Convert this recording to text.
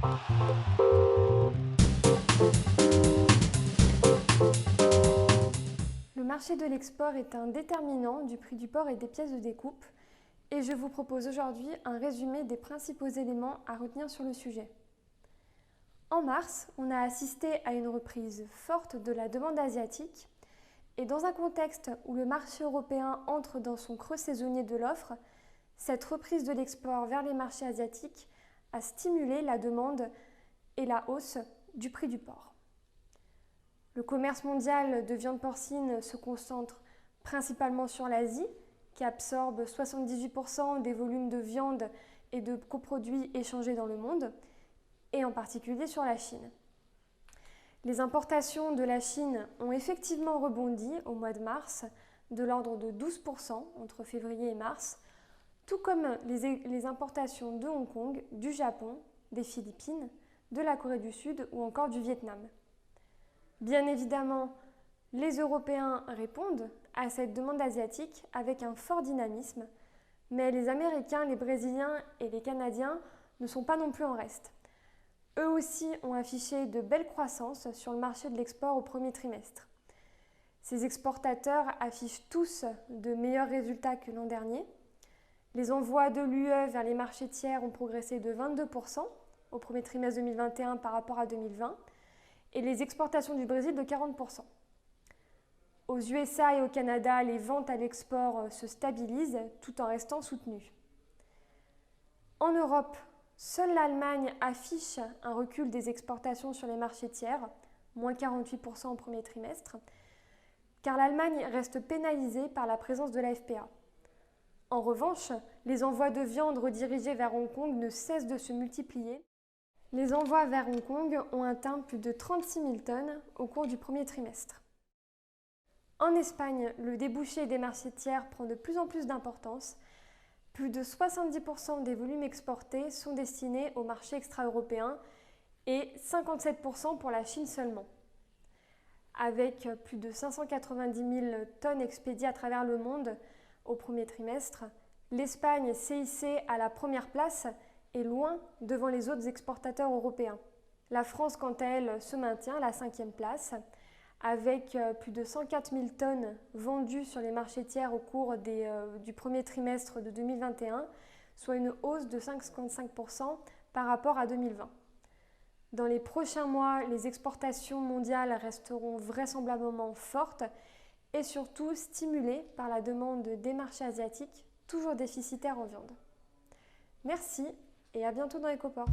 Le marché de l'export est un déterminant du prix du porc et des pièces de découpe, et je vous propose aujourd'hui un résumé des principaux éléments à retenir sur le sujet. En mars, on a assisté à une reprise forte de la demande asiatique, et dans un contexte où le marché européen entre dans son creux saisonnier de l'offre, cette reprise de l'export vers les marchés asiatiques a stimulé la demande et la hausse du prix du porc. Le commerce mondial de viande porcine se concentre principalement sur l'Asie, qui absorbe 78% des volumes de viande et de coproduits échangés dans le monde, et en particulier sur la Chine. Les importations de la Chine ont effectivement rebondi au mois de mars, de l'ordre de 12% entre février et mars, tout comme les importations de Hong Kong, du Japon, des Philippines, de la Corée du Sud ou encore du Vietnam. Bien évidemment, les Européens répondent à cette demande asiatique avec un fort dynamisme, mais les Américains, les Brésiliens et les Canadiens ne sont pas non plus en reste. Eux aussi ont affiché de belles croissances sur le marché de l'export au premier trimestre. Ces exportateurs affichent tous de meilleurs résultats que l'an dernier. Les envois de l'UE vers les marchés tiers ont progressé de 22% au premier trimestre 2021 par rapport à 2020 et les exportations du Brésil de 40%. Aux USA et au Canada, les ventes à l'export se stabilisent tout en restant soutenues. En Europe, seule l'Allemagne affiche un recul des exportations sur les marchés tiers, moins 48% au premier trimestre, car l'Allemagne reste pénalisée par la présence de la FPA. En revanche, les envois de viande redirigés vers Hong Kong ne cessent de se multiplier. Les envois vers Hong Kong ont atteint plus de 36 000 tonnes au cours du premier trimestre. En Espagne, le débouché des marchés tiers prend de plus en plus d'importance. Plus de 70% des volumes exportés sont destinés aux marchés extra-européens et 57% pour la Chine seulement. Avec plus de 590 000 tonnes expédiées à travers le monde au premier trimestre, l'Espagne s'est hissée à la première place et loin devant les autres exportateurs européens. La France, quant à elle, se maintient à la 5e place, avec plus de 104 000 tonnes vendues sur les marchés tiers au cours du premier trimestre de 2021, soit une hausse de 55% par rapport à 2020. Dans les prochains mois, les exportations mondiales resteront vraisemblablement fortes et surtout stimulées par la demande des marchés asiatiques, toujours déficitaires en viande. Merci et à bientôt dans Ecoport.